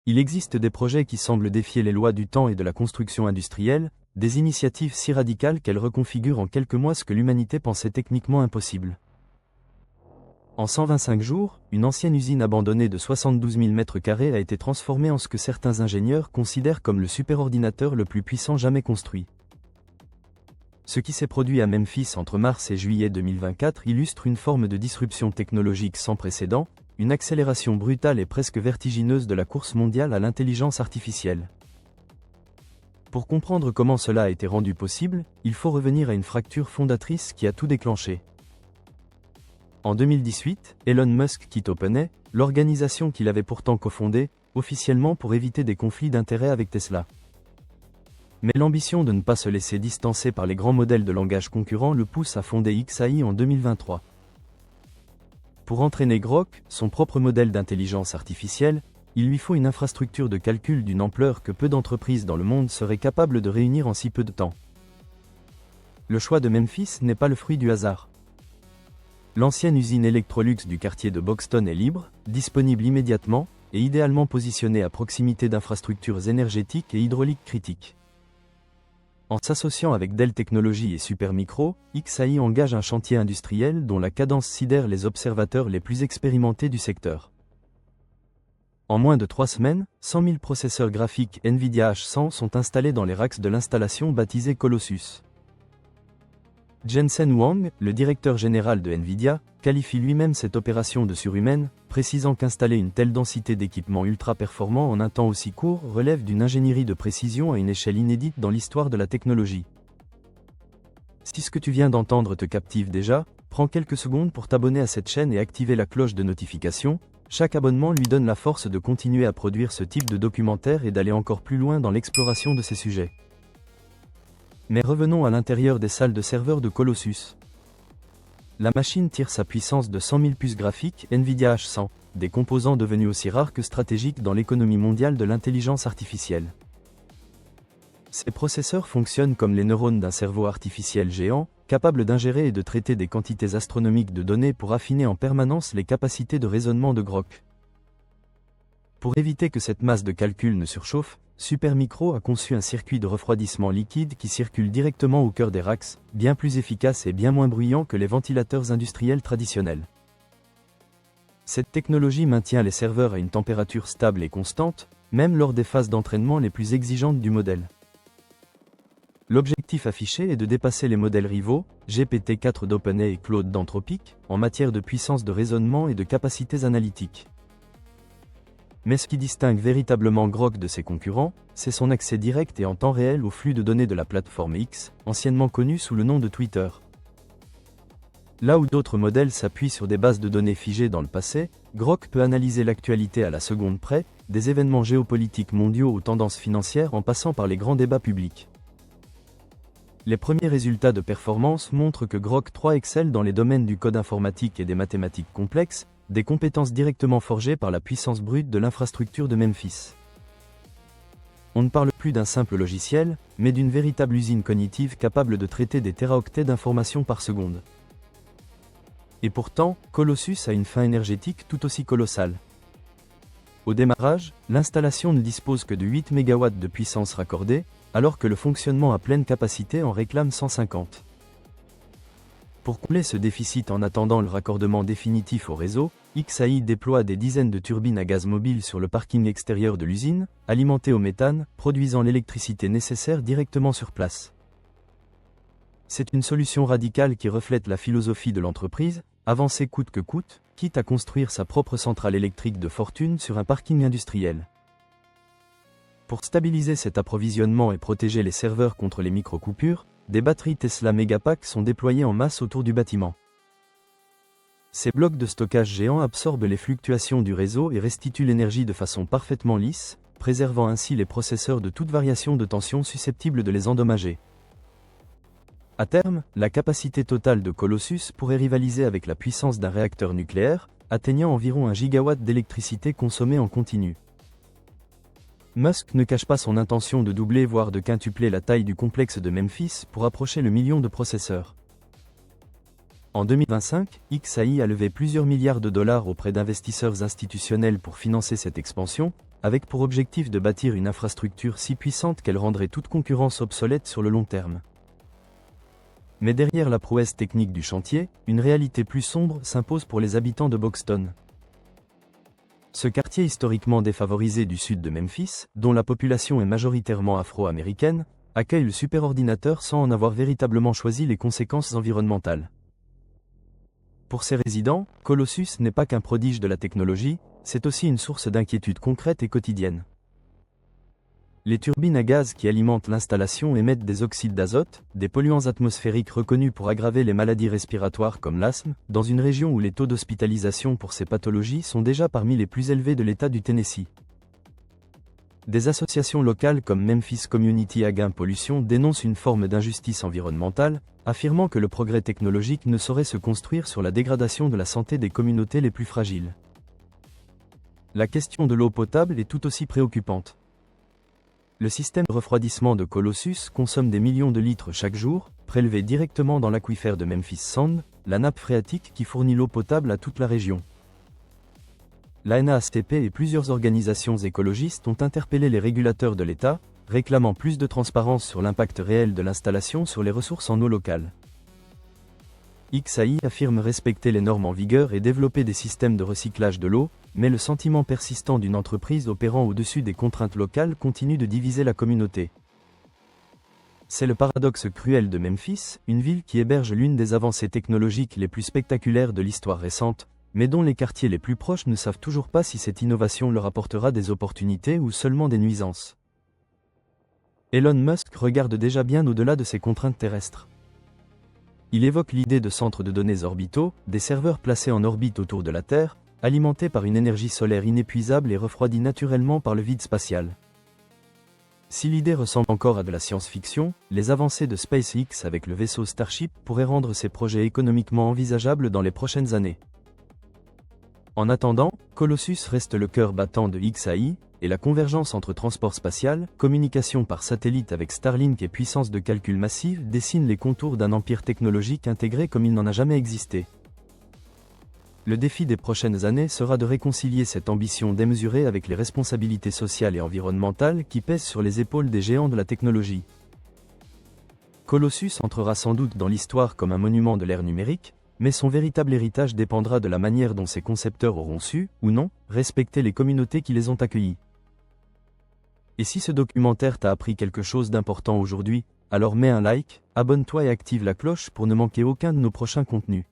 Il existe des projets qui semblent défier les lois du temps et de la construction industrielle, des initiatives si radicales qu'elles reconfigurent en quelques mois ce que l'humanité pensait techniquement impossible. En 125 jours, une ancienne usine abandonnée de 72 000 m² a été transformée en ce que certains ingénieurs considèrent comme le superordinateur le plus puissant jamais construit. Ce qui s'est produit à Memphis entre mars et juillet 2024 illustre une forme de disruption technologique sans précédent, une accélération brutale et presque vertigineuse de la course mondiale à l'intelligence artificielle. Pour comprendre comment cela a été rendu possible, il faut revenir à une fracture fondatrice qui a tout déclenché. En 2018, Elon Musk quitte OpenAI, l'organisation qu'il avait pourtant cofondée, officiellement pour éviter des conflits d'intérêts avec Tesla. Mais l'ambition de ne pas se laisser distancer par les grands modèles de langage concurrents le pousse à fonder XAI en 2023. Pour entraîner Grok, son propre modèle d'intelligence artificielle, il lui faut une infrastructure de calcul d'une ampleur que peu d'entreprises dans le monde seraient capables de réunir en si peu de temps. Le choix de Memphis n'est pas le fruit du hasard. L'ancienne usine Electrolux du quartier de Boxton est libre, disponible immédiatement, et idéalement positionnée à proximité d'infrastructures énergétiques et hydrauliques critiques. En s'associant avec Dell Technologies et Supermicro, XAI engage un chantier industriel dont la cadence sidère les observateurs les plus expérimentés du secteur. En moins de 3 semaines, 100 000 processeurs graphiques NVIDIA H100 sont installés dans les racks de l'installation baptisée Colossus. Jensen Huang, le directeur général de NVIDIA, qualifie lui-même cette opération de surhumaine, précisant qu'installer une telle densité d'équipements ultra-performants en un temps aussi court relève d'une ingénierie de précision à une échelle inédite dans l'histoire de la technologie. Si ce que tu viens d'entendre te captive déjà, prends quelques secondes pour t'abonner à cette chaîne et activer la cloche de notification. Chaque abonnement lui donne la force de continuer à produire ce type de documentaire et d'aller encore plus loin dans l'exploration de ces sujets. Mais revenons à l'intérieur des salles de serveurs de Colossus. La machine tire sa puissance de 100 000 puces graphiques NVIDIA H100, des composants devenus aussi rares que stratégiques dans l'économie mondiale de l'intelligence artificielle. Ces processeurs fonctionnent comme les neurones d'un cerveau artificiel géant, capable d'ingérer et de traiter des quantités astronomiques de données pour affiner en permanence les capacités de raisonnement de Grok. Pour éviter que cette masse de calcul ne surchauffe, Supermicro a conçu un circuit de refroidissement liquide qui circule directement au cœur des racks, bien plus efficace et bien moins bruyant que les ventilateurs industriels traditionnels. Cette technologie maintient les serveurs à une température stable et constante, même lors des phases d'entraînement les plus exigeantes du modèle. L'objectif affiché est de dépasser les modèles rivaux, GPT-4 d'OpenAI et Claude d'Anthropic, en matière de puissance de raisonnement et de capacités analytiques. Mais ce qui distingue véritablement Grok de ses concurrents, c'est son accès direct et en temps réel au flux de données de la plateforme X, anciennement connue sous le nom de Twitter. Là où d'autres modèles s'appuient sur des bases de données figées dans le passé, Grok peut analyser l'actualité à la seconde près, des événements géopolitiques mondiaux aux tendances financières en passant par les grands débats publics. Les premiers résultats de performance montrent que Grok 3 excelle dans les domaines du code informatique et des mathématiques complexes, des compétences directement forgées par la puissance brute de l'infrastructure de Memphis. On ne parle plus d'un simple logiciel, mais d'une véritable usine cognitive capable de traiter des téraoctets d'informations par seconde. Et pourtant, Colossus a une fin énergétique tout aussi colossale. Au démarrage, l'installation ne dispose que de 8 MW de puissance raccordée, alors que le fonctionnement à pleine capacité en réclame 150. Pour combler ce déficit en attendant le raccordement définitif au réseau, XAI déploie des dizaines de turbines à gaz mobile sur le parking extérieur de l'usine, alimentées au méthane, produisant l'électricité nécessaire directement sur place. C'est une solution radicale qui reflète la philosophie de l'entreprise, avancer coûte que coûte, quitte à construire sa propre centrale électrique de fortune sur un parking industriel. Pour stabiliser cet approvisionnement et protéger les serveurs contre les micro-coupures, des batteries Tesla Megapack sont déployées en masse autour du bâtiment. Ces blocs de stockage géants absorbent les fluctuations du réseau et restituent l'énergie de façon parfaitement lisse, préservant ainsi les processeurs de toute variation de tension susceptible de les endommager. À terme, la capacité totale de Colossus pourrait rivaliser avec la puissance d'un réacteur nucléaire, atteignant environ 1 gigawatt d'électricité consommée en continu. Musk ne cache pas son intention de doubler voire de quintupler la taille du complexe de Memphis pour approcher le million de processeurs. En 2025, XAI a levé plusieurs milliards de dollars auprès d'investisseurs institutionnels pour financer cette expansion, avec pour objectif de bâtir une infrastructure si puissante qu'elle rendrait toute concurrence obsolète sur le long terme. Mais derrière la prouesse technique du chantier, une réalité plus sombre s'impose pour les habitants de Boxton. Ce quartier historiquement défavorisé du sud de Memphis, dont la population est majoritairement afro-américaine, accueille le superordinateur sans en avoir véritablement choisi les conséquences environnementales. Pour ses résidents, Colossus n'est pas qu'un prodige de la technologie, c'est aussi une source d'inquiétude concrète et quotidienne. Les turbines à gaz qui alimentent l'installation émettent des oxydes d'azote, des polluants atmosphériques reconnus pour aggraver les maladies respiratoires comme l'asthme, dans une région où les taux d'hospitalisation pour ces pathologies sont déjà parmi les plus élevés de l'État du Tennessee. Des associations locales comme Memphis Community Against Pollution dénoncent une forme d'injustice environnementale, affirmant que le progrès technologique ne saurait se construire sur la dégradation de la santé des communautés les plus fragiles. La question de l'eau potable est tout aussi préoccupante. Le système de refroidissement de Colossus consomme des millions de litres chaque jour, prélevés directement dans l'aquifère de Memphis Sound, la nappe phréatique qui fournit l'eau potable à toute la région. La NAACP et plusieurs organisations écologistes ont interpellé les régulateurs de l'État, réclamant plus de transparence sur l'impact réel de l'installation sur les ressources en eau locale. XAI affirme respecter les normes en vigueur et développer des systèmes de recyclage de l'eau, mais le sentiment persistant d'une entreprise opérant au-dessus des contraintes locales continue de diviser la communauté. C'est le paradoxe cruel de Memphis, une ville qui héberge l'une des avancées technologiques les plus spectaculaires de l'histoire récente, mais dont les quartiers les plus proches ne savent toujours pas si cette innovation leur apportera des opportunités ou seulement des nuisances. Elon Musk regarde déjà bien au-delà de ces contraintes terrestres. Il évoque l'idée de centres de données orbitaux, des serveurs placés en orbite autour de la Terre, alimentés par une énergie solaire inépuisable et refroidis naturellement par le vide spatial. Si l'idée ressemble encore à de la science-fiction, les avancées de SpaceX avec le vaisseau Starship pourraient rendre ces projets économiquement envisageables dans les prochaines années. En attendant, Colossus reste le cœur battant de XAI, et la convergence entre transport spatial, communication par satellite avec Starlink et puissance de calcul massive dessine les contours d'un empire technologique intégré comme il n'en a jamais existé. Le défi des prochaines années sera de réconcilier cette ambition démesurée avec les responsabilités sociales et environnementales qui pèsent sur les épaules des géants de la technologie. Colossus entrera sans doute dans l'histoire comme un monument de l'ère numérique, mais son véritable héritage dépendra de la manière dont ses concepteurs auront su, ou non, respecter les communautés qui les ont accueillis. Et si ce documentaire t'a appris quelque chose d'important aujourd'hui, alors mets un like, abonne-toi et active la cloche pour ne manquer aucun de nos prochains contenus.